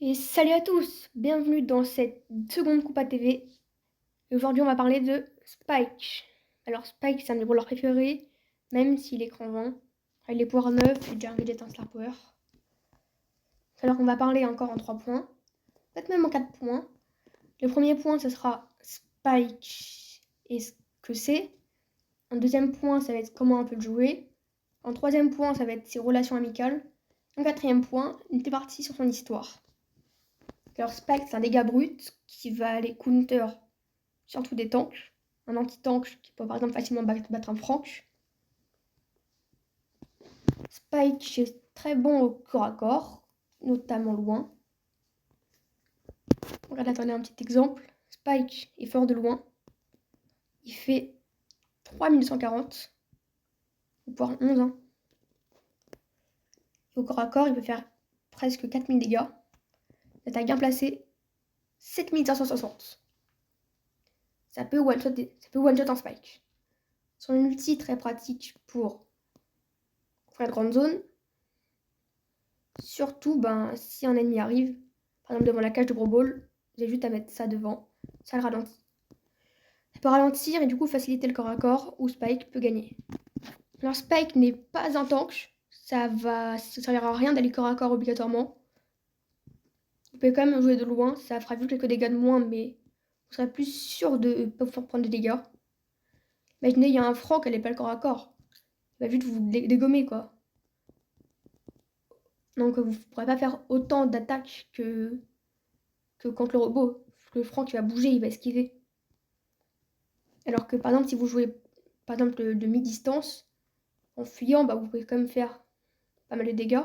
Et salut à tous, bienvenue dans cette seconde Coupa TV. Et aujourd'hui on va parler de Spike. Alors Spike c'est un de mes brawlers préférés, même s'il est cran 20. Il est pouvoir 9 et déjà un gadget en Star Power. Alors on va parler encore en 3 points, peut-être même en 4 points. Le premier point ce sera Spike et ce que c'est. En deuxième point ça va être comment on peut le jouer. En troisième point ça va être ses relations amicales. En quatrième point, une petite partie sur son histoire. Alors Spike, c'est un dégât brut qui va aller counter surtout des tanks. Un anti-tank qui peut par exemple facilement battre un Frank. Spike est très bon au corps à corps, notamment loin. Regardez, attendez un petit exemple. Spike est fort de loin. Il fait 3240. Ou voire 11. Hein. Et au corps à corps, il peut faire presque 4000 dégâts. L'attaque bien placée, 7560. Ça peut one-shot un Spike. Son ulti très pratique pour faire de grandes zones. Surtout, si un ennemi arrive, par exemple devant la cage de Brawl Ball, j'ai juste à mettre ça devant, ça le ralentit. Ça peut ralentir et du coup faciliter le corps à corps où Spike peut gagner. Alors Spike n'est pas un tank, ça servira à rien d'aller corps à corps obligatoirement. Vous pouvez quand même jouer de loin, ça fera juste quelques dégâts de moins, mais vous serez plus sûr de pas pouvoir prendre des dégâts. Imaginez, il y a un Frank, elle n'est pas le corps à corps. Il va juste vous dégommer quoi. Donc vous ne pourrez pas faire autant d'attaques que contre le robot. Le Frank il va bouger, il va esquiver. Alors que par exemple, si vous jouez par exemple de mi-distance, en fuyant, vous pouvez quand même faire pas mal de dégâts.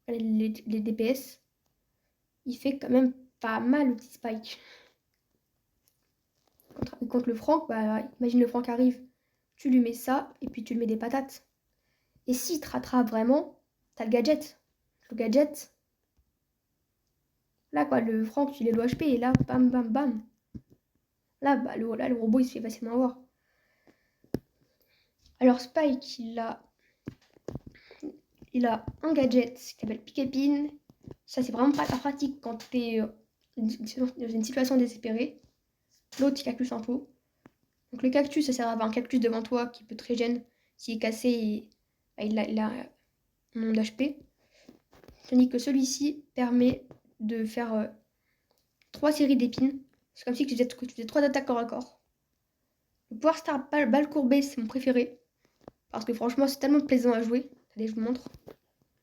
Les DPS, il fait quand même pas mal le petit Spike. Contre le Frank, imagine le Frank arrive, tu lui mets ça, et puis tu lui mets des patates. Et s'il te rattrape vraiment, t'as le gadget. Le gadget, là quoi, le Frank il est low HP, et là, bam bam bam. Là, le robot il se fait facilement avoir. Alors Spike, il a un gadget qui s'appelle Pick Épine. Ça, c'est vraiment pas pratique quand t'es dans une situation désespérée. L'autre, il cactus un pot. Donc le cactus, ça sert à avoir un cactus devant toi qui peut te régénérer. S'il est cassé, il a un nombre d'HP. Tandis que celui-ci permet de faire 3 séries d'épines. C'est comme si tu faisais 3 attaques corps à corps. Le pouvoir star balle courbée, c'est mon préféré. Parce que franchement, c'est tellement plaisant à jouer. Allez, je vous montre.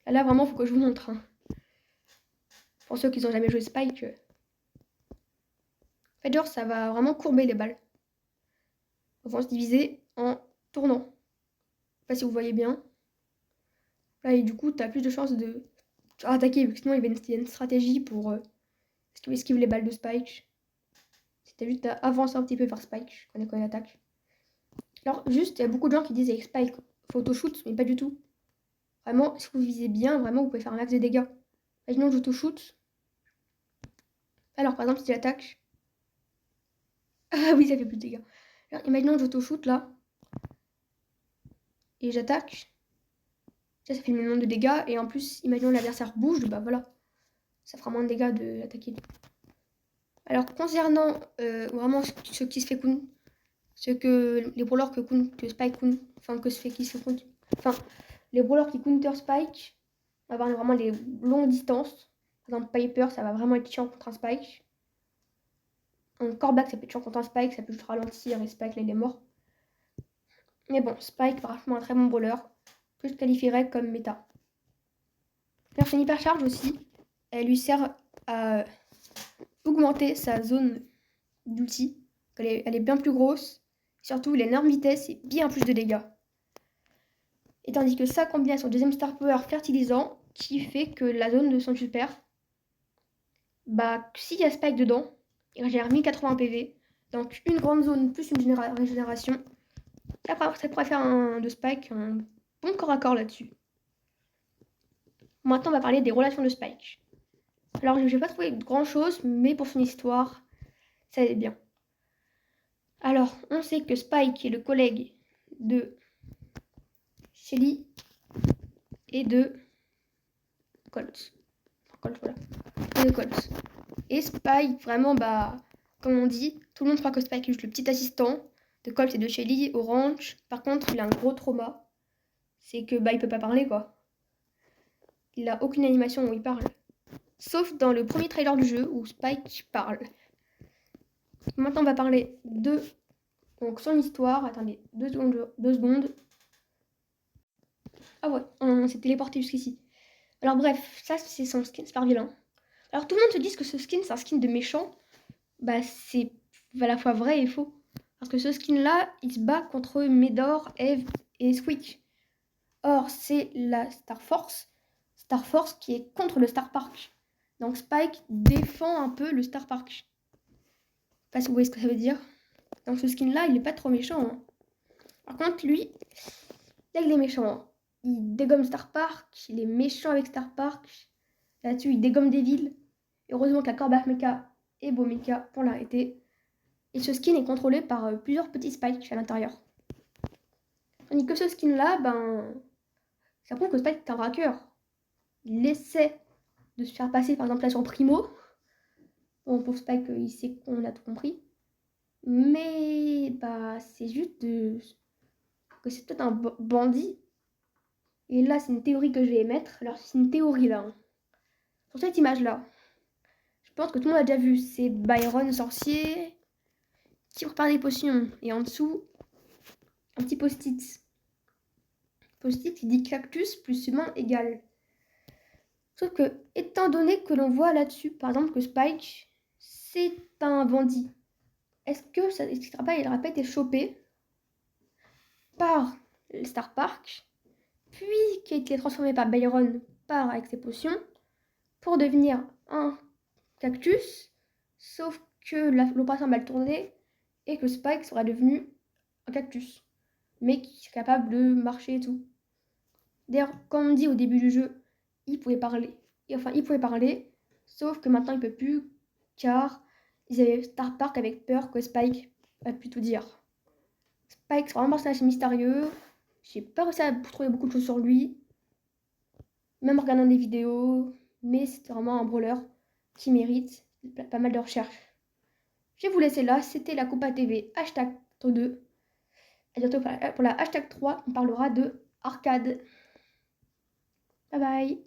Là vraiment, faut que je vous montre. Hein. Pour ceux qui n'ont jamais joué Spike. En fait, genre, ça va vraiment courber les balles. Elles vont se diviser en tournant. Je sais pas si vous voyez bien. Là, et du coup, tu as plus de chances de attaquer. Sinon, il y a une stratégie pour esquiver les balles de Spike. C'était juste à avancer un petit peu vers Spike quand il attaque. Alors, juste, il y a beaucoup de gens qui disent avec Spike, faut auto-shoot, mais pas du tout. Vraiment, si vous visez bien, vraiment, vous pouvez faire un max de dégâts. Imaginons que j'auto-shoot. Alors, par exemple, si j'attaque. Ah oui, ça fait plus de dégâts. Alors, imaginons que j'auto-shoot là. Et j'attaque. Ça fait le même nombre de dégâts. Et en plus, imaginons que l'adversaire bouge, voilà. Ça fera moins de dégâts de l'attaquer. Alors, concernant vraiment ce qui se fait kun, ce que les brawlers que Spike kun, enfin, qui se kun, enfin, les brawlers qui counter Spike, on va avoir vraiment les longues distances. Par exemple, Piper, ça va vraiment être chiant contre un Spike. Un Corbac, ça peut être chiant contre un Spike, ça peut juste ralentir et Spike, là, il est mort. Mais bon, Spike, franchement, un très bon brawler que je qualifierais comme méta. Alors, son hypercharge aussi, elle lui sert à augmenter sa zone d'ulti. Elle est bien plus grosse. Surtout, il a une énorme vitesse et bien plus de dégâts. Et tandis que ça combine à son deuxième star power fertilisant, qui fait que la zone de son super, s'il y a Spike dedans, il régénère 1080 PV. Donc une grande zone plus une régénération. Ça pourrait faire de Spike un bon corps à corps là-dessus. Maintenant, on va parler des relations de Spike. Alors, je n'ai pas trouvé grand chose, mais pour son histoire, ça allait bien. Alors, on sait que Spike est le collègue de Shelly et de Colt. Colt, voilà. de Colt. Et Spike, vraiment, bah, comme on dit, tout le monde croit que Spike est juste le petit assistant de Colt et de Shelly au ranch. Par contre, il a un gros trauma. C'est que, bah, il peut pas parler, quoi. Il a aucune animation où il parle. Sauf dans le premier trailer du jeu où Spike parle. Maintenant, on va parler de donc, son histoire. Attendez, 2 secondes. Ah ouais, on s'est téléporté jusqu'ici. Alors bref, ça c'est son skin super vilain. Alors tout le monde se dit que ce skin c'est un skin de méchant. Bah c'est à la fois vrai et faux. Parce que ce skin là, il se bat contre Médor, Eve et Squeak. Or c'est la Star Force. Star Force qui est contre le Star Park. Donc Spike défend un peu le Star Park. Je sais pas si vous voyez ce que ça veut dire. Donc ce skin là, il est pas trop méchant. Hein. Par contre lui, là il est méchant. Hein. Il dégomme Star Park, il est méchant avec Star Park. Là-dessus, il dégomme des villes. Et heureusement que la Corbac Mecha est beau Mecha pour l'arrêter. Et ce skin est contrôlé par plusieurs petits spikes à l'intérieur. Tandis que ce skin-là, ben, ça prouve que Spike est un braqueur. Il essaie de se faire passer par exemple là sur Primo. Bon, pour Spike, il sait qu'on a tout compris. Mais bah, c'est juste que c'est peut-être un bandit. Et là, c'est une théorie que je vais émettre. Alors, c'est une théorie là. Hein. Sur cette image-là, je pense que tout le monde a déjà vu. C'est Byron, sorcier, qui prépare des potions. Et en dessous, un petit post-it. Post-it qui dit cactus plus humain égale. Sauf que, étant donné que l'on voit là-dessus, par exemple, que Spike, c'est un bandit, est-ce que ça n'expliquera pas, il n'aurait pas été chopé par le Star Park, puis qui a été transformé par Byron par avec ses potions, pour devenir un cactus, sauf que l'opération a mal tourné et que Spike serait devenu un cactus, mais qui est capable de marcher et tout. D'ailleurs, comme on dit au début du jeu, il pouvait parler. Et enfin, il pouvait parler, sauf que maintenant il peut plus, car ils avaient Star Park avec peur que Spike a pu tout dire. Spike, c'est vraiment un personnage mystérieux. J'ai pas réussi à trouver beaucoup de choses sur lui, même en regardant des vidéos, mais c'est vraiment un brawler qui mérite pas mal de recherches. Je vais vous laisser là, c'était la Coupa TV hashtag 2. À bientôt pour la hashtag 3, on parlera de arcade. Bye bye.